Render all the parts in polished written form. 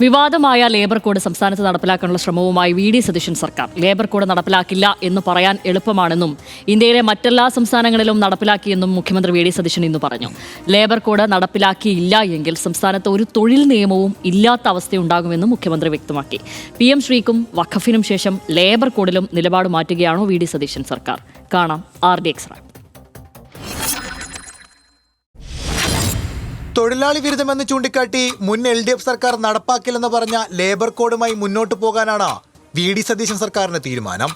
വിവാദമായ labour code സംസ്ഥാനത്ത് നടപ്പിലാക്കാനുള്ള ശ്രമവുമായി V D Satheesan സർക്കാർ. ലേബർ കോഡ് നടപ്പിലാക്കില്ല എന്ന് പറയാൻ എളുപ്പമാണെന്നും ഇന്ത്യയിലെ മറ്റെല്ലാ സംസ്ഥാനങ്ങളിലും നടപ്പിലാക്കിയെന്നും മുഖ്യമന്ത്രി വി ഡി സതീശൻ ഇന്ന് പറഞ്ഞു. ലേബർ കോഡ് നടപ്പിലാക്കിയില്ല എങ്കിൽ സംസ്ഥാനത്ത് ഒരു തൊഴിൽ നിയമവും ഇല്ലാത്ത അവസ്ഥയുണ്ടാകുമെന്നും മുഖ്യമന്ത്രി വ്യക്തമാക്കി. PM ശ്രീക്കും വഖഫിനും ശേഷം ലേബർ കോഡിലും നിലപാട് മാറ്റുകയാണോ വി ഡി സതീശൻ സർക്കാർ? കാണാം RDX. തൊഴിലാളി വിരുദ്ധമെന്ന് ചൂണ്ടിക്കാട്ടി മുൻ LDF സർക്കാർ നടപ്പാക്കില്ലെന്ന് പറഞ്ഞ ലേബർ കോഡുമായി മുന്നോട്ട് പോകാനാണ് വി ഡി സതീശൻ സർക്കാരിന്റെ തീരുമാനം.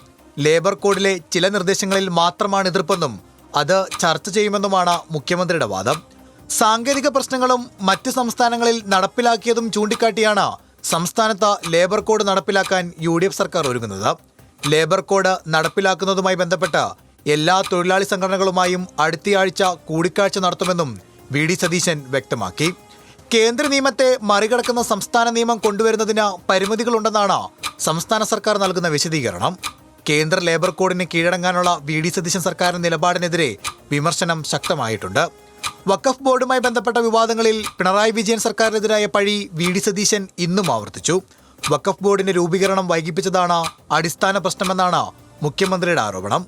ലേബർ കോഡിലെ ചില നിർദ്ദേശങ്ങളിൽ മാത്രമാണ് എതിർപ്പെന്നും അത് ചർച്ച ചെയ്യുമെന്നുമാണ് മുഖ്യമന്ത്രിയുടെ വാദം. സാങ്കേതിക പ്രശ്നങ്ങളും മറ്റ് സംസ്ഥാനങ്ങളിൽ നടപ്പിലാക്കിയതും ചൂണ്ടിക്കാട്ടിയാണ് സംസ്ഥാനത്ത് ലേബർ കോഡ് നടപ്പിലാക്കാൻ UDF സർക്കാർ ഒരുങ്ങുന്നത്. ലേബർ കോഡ് നടപ്പിലാക്കുന്നതുമായി ബന്ധപ്പെട്ട് എല്ലാ തൊഴിലാളി സംഘടനകളുമായും അടുത്തയാഴ്ച കൂടിക്കാഴ്ച നടത്തുമെന്നും വി ഡി സതീശൻ വ്യക്തമാക്കി. കേന്ദ്ര നിയമത്തെ മറികടക്കുന്ന സംസ്ഥാന നിയമം കൊണ്ടുവരുന്നതിന് പരിമിതികളുണ്ടെന്നാണ് സംസ്ഥാന സർക്കാർ നൽകുന്ന വിശദീകരണം. കേന്ദ്ര ലേബർ കോഡിന് കീഴടങ്ങാനുള്ള വി ഡി സതീശൻ സർക്കാരിന്റെ നിലപാടിനെതിരെ വിമർശനം ശക്തമായിട്ടുണ്ട്. വഖഫ് ബോർഡുമായി ബന്ധപ്പെട്ട വിവാദങ്ങളിൽ പിണറായി വിജയൻ സർക്കാരിനെതിരായ പഴി വി ഡി സതീശൻ ഇന്നും ആവർത്തിച്ചു. വഖഫ് ബോർഡിന്റെ രൂപീകരണം വൈകിപ്പിച്ചതാണ് അടിസ്ഥാന പ്രശ്നമെന്നാണ് മുഖ്യമന്ത്രിയുടെ ആരോപണം.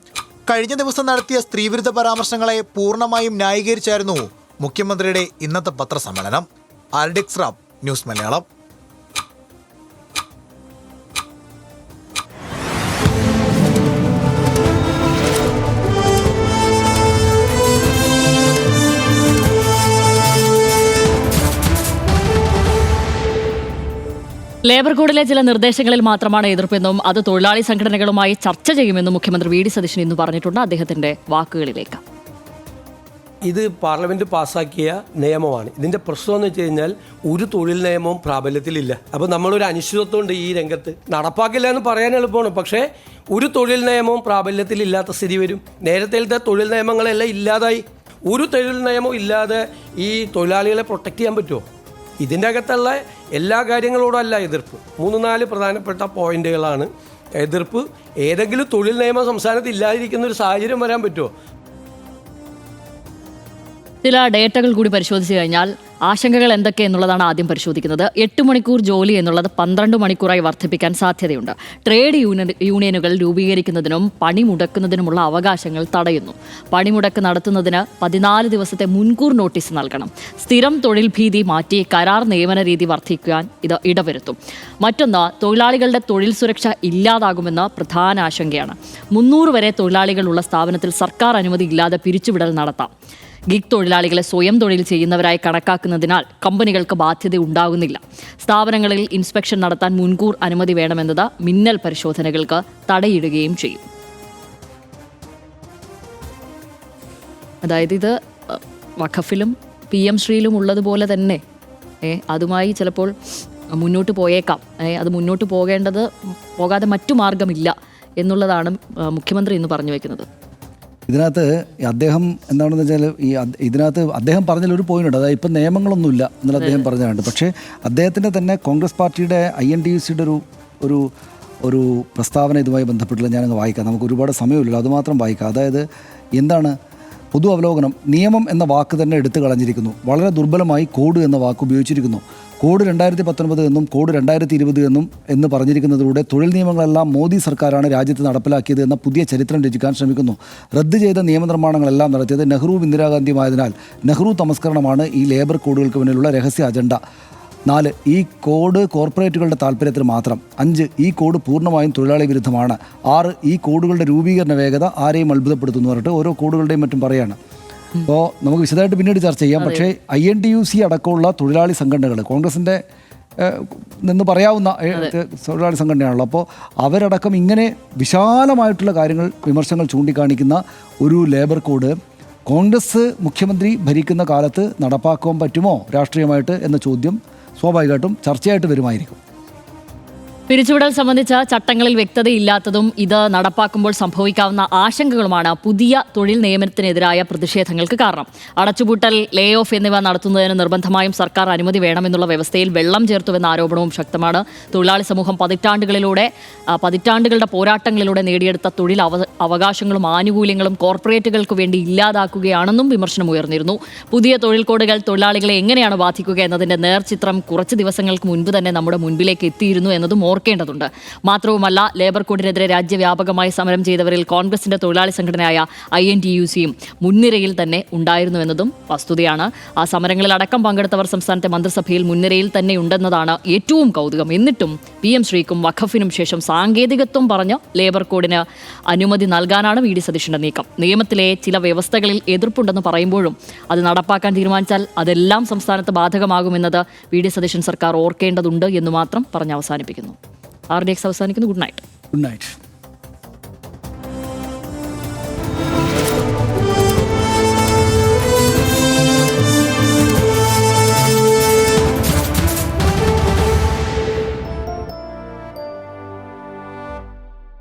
കഴിഞ്ഞ ദിവസം നടത്തിയ സ്ത്രീവിരുദ്ധ പരാമർശങ്ങളെ പൂർണ്ണമായും ന്യായീകരിച്ചായിരുന്നു മുഖ്യമന്ത്രിയുടെ ഇന്നത്തെ പത്രസമ്മേളനം. RDX news Malayalam. ലേബർ കോഡിലെ ചില നിർദ്ദേശങ്ങളിൽ മാത്രമാണ് എതിർപ്പെന്നും അത് തൊഴിലാളി സംഘടനകളുമായി ചർച്ച ചെയ്യുമെന്നും മുഖ്യമന്ത്രി വി ഡി സതീശൻ ഇന്ന് പറഞ്ഞിട്ടുണ്ട്. അദ്ദേഹത്തിന്റെ വാക്കുകളിലേക്ക്. ഇത് പാർലമെന്റ് പാസ്സാക്കിയ നിയമമാണ്. ഇതിന്റെ പ്രശ്നം എന്ന് വെച്ച് കഴിഞ്ഞാൽ ഒരു തൊഴിൽ നിയമവും പ്രാബല്യത്തിലില്ല. അപ്പോൾ നമ്മളൊരു അനിശ്ചിതത്വമുണ്ട് ഈ രംഗത്ത്. നടപ്പാക്കില്ല എന്ന് പറയാൻ എളുപ്പമാണ്, പക്ഷേ ഒരു തൊഴിൽ നിയമവും പ്രാബല്യത്തിലില്ലാത്ത സ്ഥിതി വരും. നേരത്തെ തൊഴിൽ നിയമങ്ങളെല്ലാം ഇല്ലാതായി. ഒരു തൊഴിൽ നിയമവും ഇല്ലാതെ ഈ തൊഴിലാളികളെ പ്രൊട്ടക്റ്റ് ചെയ്യാൻ പറ്റുമോ? ഇതിൻ്റെ അകത്തുള്ള എല്ലാ കാര്യങ്ങളോടും അല്ല എതിർപ്പ്. 3-4 പ്രധാനപ്പെട്ട പോയിന്റുകളാണ് എതിർപ്പ്. ഏതെങ്കിലും തൊഴിൽ നിയമം സംസ്ഥാനത്ത് ഇല്ലാതിരിക്കുന്ന ഒരു സാഹചര്യം വരാൻ പറ്റുമോ? ചില ഡേറ്റകൾ കൂടി പരിശോധിച്ച് കഴിഞ്ഞാൽ ആശങ്കകൾ എന്തൊക്കെ എന്നുള്ളതാണ് ആദ്യം പരിശോധിക്കുന്നത്. 8 മണിക്കൂർ ജോലി എന്നുള്ളത് 12 മണിക്കൂറായി വർദ്ധിപ്പിക്കാൻ സാധ്യതയുണ്ട്. ട്രേഡ് യൂണിയനുകൾ രൂപീകരിക്കുന്നതിനും പണിമുടക്കുന്നതിനുമുള്ള അവകാശങ്ങൾ തടയുന്നു. പണിമുടക്ക് നടത്തുന്നതിന് 14 ദിവസത്തെ മുൻകൂർ നോട്ടീസ് നൽകണം. സ്ഥിരം തൊഴിൽ ഭീതി മാറ്റി കരാർ നിയമന രീതി വർദ്ധിക്കാൻ ഇത് ഇടവരുത്തും. മറ്റൊന്ന്, തൊഴിലാളികളുടെ തൊഴിൽ സുരക്ഷ ഇല്ലാതാകുമെന്ന പ്രധാന ആശങ്കയാണ്. 300 വരെ തൊഴിലാളികളുള്ള സ്ഥാപനത്തിൽ സർക്കാർ അനുമതി ഇല്ലാതെ പിരിച്ചുവിടൽ നടത്താം. ഗിഗ് തൊഴിലാളികളെ സ്വയം തൊഴിൽ ചെയ്യുന്നവരായി കണക്കാക്കുന്നതിനാൽ കമ്പനികൾക്ക് ബാധ്യത ഉണ്ടാകുന്നില്ല. സ്ഥാപനങ്ങളിൽ ഇൻസ്പെക്ഷൻ നടത്താൻ മുൻകൂർ അനുമതി വേണമെന്നത് മിന്നൽ പരിശോധനകൾക്ക് തടയിടുകയും ചെയ്യും. അതായത് ഇത് വഖഫിലും PM ശ്രീയിലും ഉള്ളതുപോലെ തന്നെ അതുമായി ചിലപ്പോൾ മുന്നോട്ട് പോയേക്കാം. അത് മുന്നോട്ട് പോകാതെ മറ്റു മാർഗമില്ല എന്നുള്ളതാണ് മുഖ്യമന്ത്രി ഇന്ന് പറഞ്ഞു വയ്ക്കുന്നത്. ഇതിനകത്ത് അദ്ദേഹം എന്താണെന്ന് വെച്ചാൽ ഇതിനകത്ത് അദ്ദേഹം പറഞ്ഞതിലൊരു പോയിന്റ്, അതായത് ഇപ്പം നിയമങ്ങളൊന്നുമില്ല എന്നുള്ള അദ്ദേഹം പറഞ്ഞതാണ്. പക്ഷേ അദ്ദേഹത്തിൻ്റെ തന്നെ കോൺഗ്രസ് പാർട്ടിയുടെ INTUCയുടെ ഒരു പ്രസ്താവന ഇതുമായി ബന്ധപ്പെട്ടുള്ള ഞാനങ്ങ് വായിക്കാം. നമുക്ക് ഒരുപാട് സമയമില്ലല്ലോ, അതുമാത്രം വായിക്കാം. അതായത് എന്താണ് പൊതു അവലോകനം? നിയമം എന്ന വാക്ക് തന്നെ എടുത്തു കളഞ്ഞിരിക്കുന്നു. വളരെ ദുർബലമായി കോഡ് എന്ന വാക്ക് ഉപയോഗിച്ചിരിക്കുന്നു. കോഡ് 2019 എന്നും കോഡ് 2020 എന്ന് പറഞ്ഞിരിക്കുന്നതിലൂടെ തൊഴിൽ നിയമങ്ങളെല്ലാം മോദി സർക്കാരാണ് രാജ്യത്ത് നടപ്പിലാക്കിയത് എന്ന പുതിയ ചരിത്രം രചിക്കാൻ ശ്രമിക്കുന്നു. റദ്ദ് ചെയ്ത നിയമനിർമ്മാണങ്ങളെല്ലാം നടത്തിയത് നെഹ്റുവും ഇന്ദിരാഗാന്ധിയുമായതിനാൽ നെഹ്റു തമസ്കരണമാണ് ഈ ലേബർ കോഡുകൾക്ക് പിന്നിലുള്ള രഹസ്യ അജണ്ട. 4, ഈ കോഡ് കോർപ്പറേറ്റുകളുടെ താല്പര്യത്തിന് മാത്രം. 5, ഈ കോഡ് പൂർണ്ണമായും തൊഴിലാളി വിരുദ്ധമാണ്. 6, ഈ കോഡുകളുടെ രൂപീകരണ വേഗത ആരെയും അത്ഭുതപ്പെടുത്തുന്നു പറഞ്ഞിട്ട് ഓരോ കോഡുകളുടെയും മറ്റും പറയാണ്. അപ്പോൾ നമുക്ക് വിശദമായിട്ട് പിന്നീട് ചർച്ച ചെയ്യാം. പക്ഷേ INTUC അടക്കമുള്ള തൊഴിലാളി സംഘടനകൾ കോൺഗ്രസിൻ്റെ നിന്ന് പറയാവുന്ന തൊഴിലാളി സംഘടനയാണല്ലോ. അപ്പോൾ അവരടക്കം ഇങ്ങനെ വിശാലമായിട്ടുള്ള വിമർശനങ്ങൾ ചൂണ്ടിക്കാണിക്കുന്ന ഒരു ലേബർ കോഡ് കോൺഗ്രസ് മുഖ്യമന്ത്രി ഭരിക്കുന്ന കാലത്ത് നടപ്പാക്കാൻ പറ്റുമോ രാഷ്ട്രീയമായിട്ട് എന്ന ചോദ്യം സ്വാഭാവികമായിട്ടും ചർച്ചയായിട്ട് വരുമായിരിക്കും. പിരിച്ചുവിടൽ സംബന്ധിച്ച ചട്ടങ്ങളിൽ വ്യക്തതയില്ലാത്തതും ഇത് നടപ്പാക്കുമ്പോൾ സംഭവിക്കാവുന്ന ആശങ്കകളുമാണ് പുതിയ തൊഴിൽ നിയമനത്തിനെതിരായ പ്രതിഷേധങ്ങൾക്ക് കാരണം. അടച്ചുപൂട്ടൽ, ലേ ഓഫ് എന്നിവ നടത്തുന്നതിന് നിർബന്ധമായും സർക്കാർ അനുമതി വേണമെന്നുള്ള വ്യവസ്ഥയിൽ വെള്ളം ചേർത്തുവെന്ന ആരോപണവും ശക്തമാണ്. തൊഴിലാളി സമൂഹം പതിറ്റാണ്ടുകളുടെ പോരാട്ടങ്ങളിലൂടെ നേടിയെടുത്ത തൊഴിൽ അവകാശങ്ങളും ആനുകൂല്യങ്ങളും കോർപ്പറേറ്റുകൾക്ക് വേണ്ടി ഇല്ലാതാക്കുകയാണെന്നും വിമർശനം ഉയർന്നിരുന്നു. പുതിയ തൊഴിൽ കോഡുകൾ തൊഴിലാളികളെ എങ്ങനെയാണ് ബാധിക്കുക എന്നതിന്റെ നേർചിത്രം കുറച്ച് ദിവസങ്ങൾക്ക് മുൻപ് തന്നെ നമ്മുടെ മുൻപിലേക്ക് എത്തിയിരുന്നു എന്നതും ഓർക്കേണ്ടതുണ്ട്. മാത്രവുമല്ല, ലേബർ കോഡിനെതിരെ രാജ്യവ്യാപകമായി സമരം ചെയ്തവരിൽ കോൺഗ്രസിന്റെ തൊഴിലാളി സംഘടനയായ INTUCയും മുൻനിരയിൽ തന്നെ ഉണ്ടായിരുന്നുവെന്നതും വസ്തുതയാണ്. ആ സമരങ്ങളിൽ അടക്കം പങ്കെടുത്തവർ സംസ്ഥാനത്തെ മന്ത്രിസഭയിൽ മുൻനിരയിൽ തന്നെ ഉണ്ടെന്നതാണ് ഏറ്റവും കൗതുകം. എന്നിട്ടും PM ശ്രീക്കും വഖഫിനും ശേഷം സാങ്കേതികത്വം പറഞ്ഞ് ലേബർ കോഡിന് അനുമതി നൽകാനാണ് VD സതീശന്റെ നീക്കം. നിയമത്തിലെ ചില വ്യവസ്ഥകളിൽ എതിർപ്പുണ്ടെന്ന് പറയുമ്പോഴും അത് നടപ്പാക്കാൻ തീരുമാനിച്ചാൽ അതെല്ലാം സംസ്ഥാനത്ത് ബാധകമാകുമെന്നത് VD സതീശൻ സർക്കാർ ഓർക്കേണ്ടതുണ്ട് എന്ന് മാത്രം പറഞ്ഞ് അവസാനിപ്പിക്കുന്നു. RDX അവസാനിക്കുന്നു. Good night. Good night.